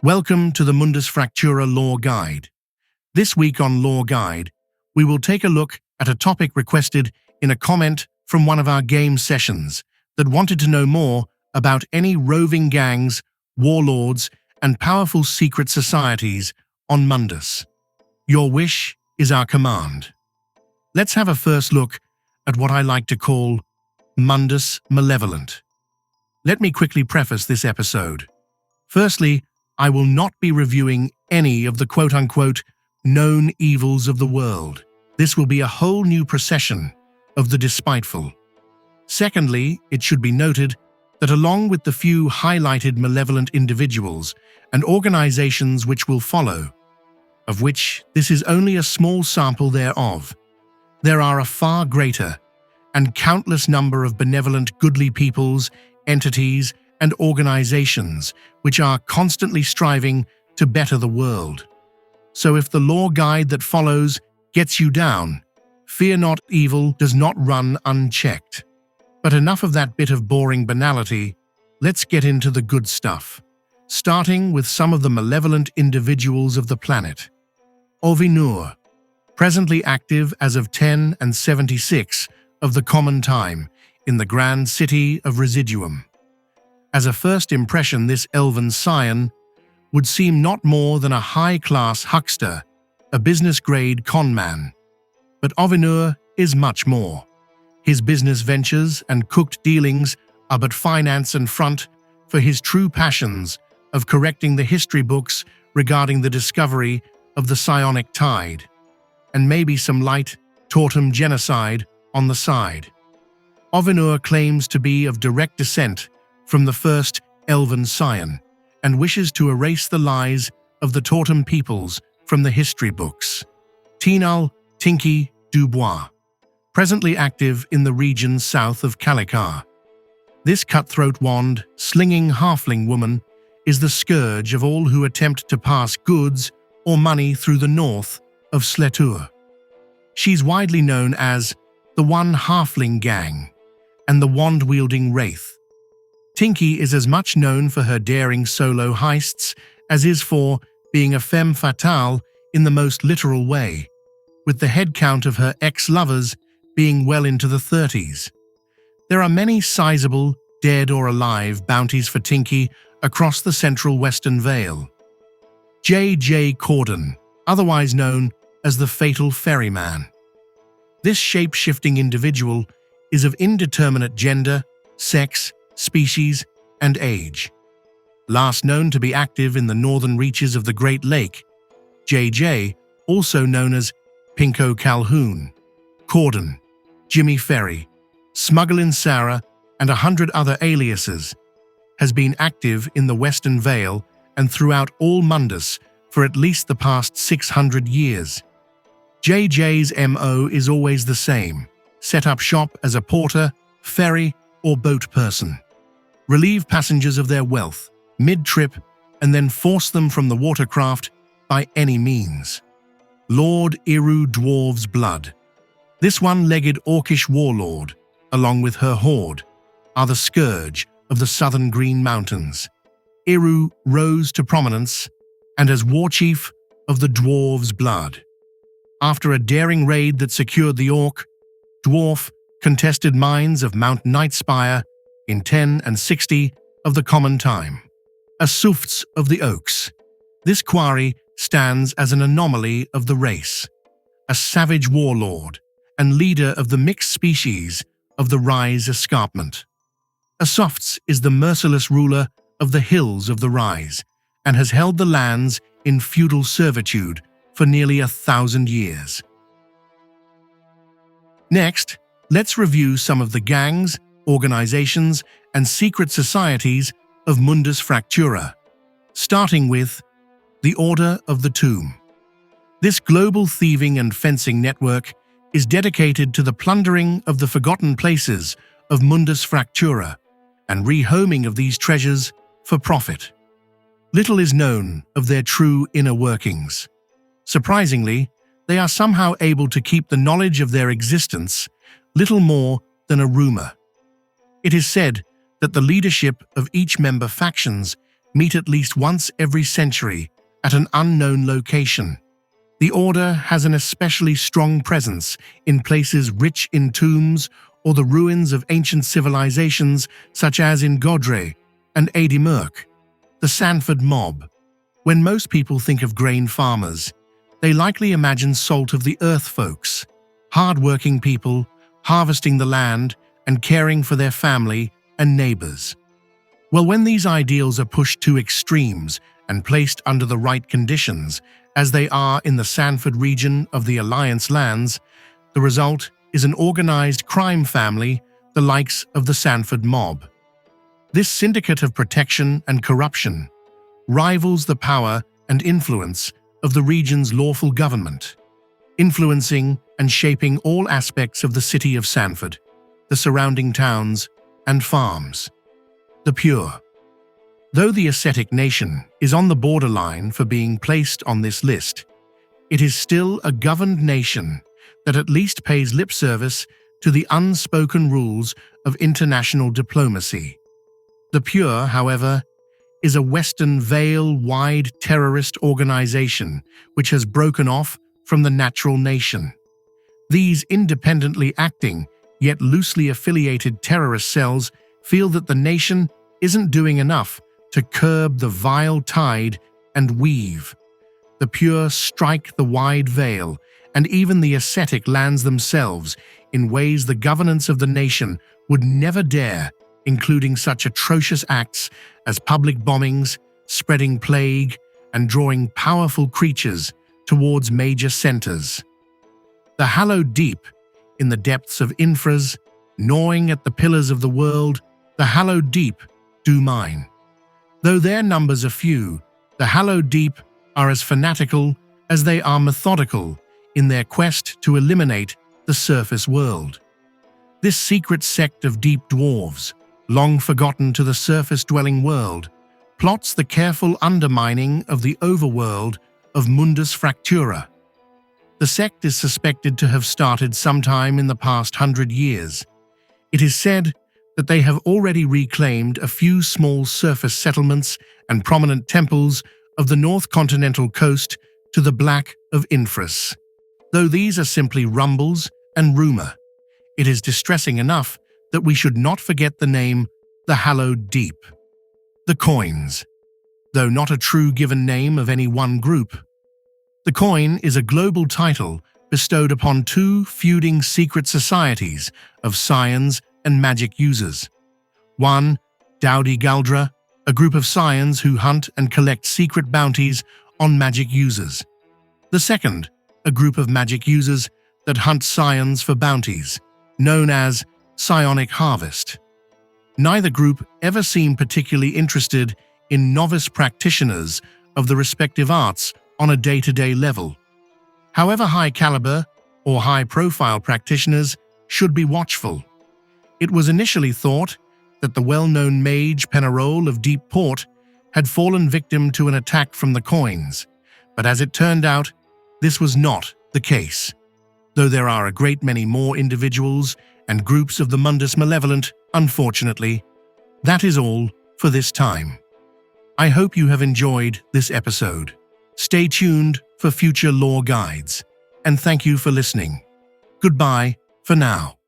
Welcome to the Mundus Fractura Lore Guide. This week on Lore Guide, we will take a look at a topic requested in a comment from one of our game sessions that wanted to know more about any roving gangs, warlords, and powerful secret societies on Mundus. Your wish is our command. Let's have a first look at what I like to call Mundus Malevolent. Let me quickly preface this episode. Firstly, I will not be reviewing any of the quote-unquote known evils of the world. This will be a whole new procession of the despiteful. Secondly, it should be noted that along with the few highlighted malevolent individuals and organizations which will follow, of which this is only a small sample thereof, there are a far greater and countless number of benevolent goodly peoples, entities, and organizations which are constantly striving to better the world. So if the lore guide that follows gets you down, fear not, evil does not run unchecked. But enough of that bit of boring banality, let's get into the good stuff, starting with some of the malevolent individuals of the planet. Ovinur, presently active as of 10 and 76 of the common time in the grand city of Residuum. As a first impression, this elven scion would seem not more than a high-class huckster, a business-grade conman. But Ovinur is much more. His business ventures and cooked dealings are but finance and front for his true passions of correcting the history books regarding the discovery of the psionic tide, and maybe some light T.T.R.P.G genocide on the side. Ovinur claims to be of direct descent from the first elven scion, and wishes to erase the lies of the T.T.R.P.G peoples from the history books. Tinky Dubois, presently active in the region south of Kalikar. This cutthroat wand-slinging halfling woman is the scourge of all who attempt to pass goods or money through the north of Sletur. She's widely known as the One Halfling Gang and the Wand-Wielding Wraith. Tinky is as much known for her daring solo heists as is for being a femme fatale in the most literal way, with the head count of her ex-lovers being well into the 30s. There are many sizable, dead or alive, bounties for Tinky across the central Western Vale. J.J. Corden, otherwise known as the Fatal Ferryman. This shape-shifting individual is of indeterminate gender, sex, species, and age. Last known to be active in the northern reaches of the Great Lake, JJ, also known as Pinko Calhoun, Corden, Jimmy Ferry, Smugglin' Sarah, and 100 other aliases, has been active in the Western Vale and throughout all Mundus for at least the past 600 years. JJ's MO is always the same: set up shop as a porter, ferry, or boat person. Relieve passengers of their wealth mid-trip and then force them from the watercraft by any means. Lord Iru Dwarves Blood. This one-legged orcish warlord, along with her horde, are the scourge of the southern Green Mountains. Iru rose to prominence and as war chief of the Dwarves Blood. After a daring raid that secured the orc, dwarf, contested mines of Mount Nightspire in 10 and 60 of the common time. Asufts of the Oaks. This quarry stands as an anomaly of the race, a savage warlord and leader of the mixed species of the Rise Escarpment. Asufts is the merciless ruler of the hills of the Rise and has held the lands in feudal servitude for nearly 1,000 years. Next, let's review some of the gangs, organizations, and secret societies of Mundus Fractura, starting with the Order of the Tomb. This global thieving and fencing network is dedicated to the plundering of the forgotten places of Mundus Fractura and rehoming of these treasures for profit. Little is known of their true inner workings. Surprisingly, they are somehow able to keep the knowledge of their existence little more than a rumor. It is said that the leadership of each member factions meet at least once every century at an unknown location. The Order has an especially strong presence in places rich in tombs or the ruins of ancient civilizations such as in Godre and Adimurk. The Sanford Mob. When most people think of grain farmers, they likely imagine salt-of-the-earth folks, hard-working people, harvesting the land and caring for their family and neighbors. Well, when these ideals are pushed to extremes and placed under the right conditions, as they are in the Sanford region of the Alliance lands, the result is an organized crime family, the likes of the Sanford Mob. This syndicate of protection and corruption rivals the power and influence of the region's lawful government, influencing and shaping all aspects of the city of Sanford, the surrounding towns and farms. The Pure. Though the ascetic nation is on the borderline for being placed on this list, it is still a governed nation that at least pays lip service to the unspoken rules of international diplomacy. The Pure, however, is a Western Veil-wide terrorist organization which has broken off from the natural nation. These independently acting, yet loosely affiliated terrorist cells feel that the nation isn't doing enough to curb the vile tide and weave. The Pure strike the wide veil, and even the ascetic lands themselves in ways the governance of the nation would never dare, including such atrocious acts as public bombings, spreading plague, and drawing powerful creatures towards major centers. The hallowed deep, in the depths of infras, gnawing at the pillars of the world, the hallowed deep do mine. Though their numbers are few, the hallowed deep are as fanatical as they are methodical in their quest to eliminate the surface world. This secret sect of deep dwarves, long forgotten to the surface-dwelling world, plots the careful undermining of the overworld of Mundus Fractura. The sect is suspected to have started sometime in the past 100 years. It is said that they have already reclaimed a few small surface settlements and prominent temples of the North Continental Coast to the Black of Infras. Though these are simply rumbles and rumor, it is distressing enough that we should not forget the name, the Hallowed Deep. The Coins. Though not a true given name of any one group, the Coin is a global title bestowed upon two feuding secret societies of scions and magic users. One, Dowdy Galdra, a group of scions who hunt and collect secret bounties on magic users. The second, a group of magic users that hunt scions for bounties, known as Psionic Harvest. Neither group ever seem particularly interested in novice practitioners of the respective arts on a day-to-day level. However high-caliber or high-profile practitioners should be watchful. It was initially thought that the well-known mage Penarole of Deep Port had fallen victim to an attack from the Coins, but as it turned out, this was not the case. Though there are a great many more individuals and groups of the Mundus Malevolent, unfortunately, that is all for this time. I hope you have enjoyed this episode. Stay tuned for future lore guides, and thank you for listening. Goodbye for now.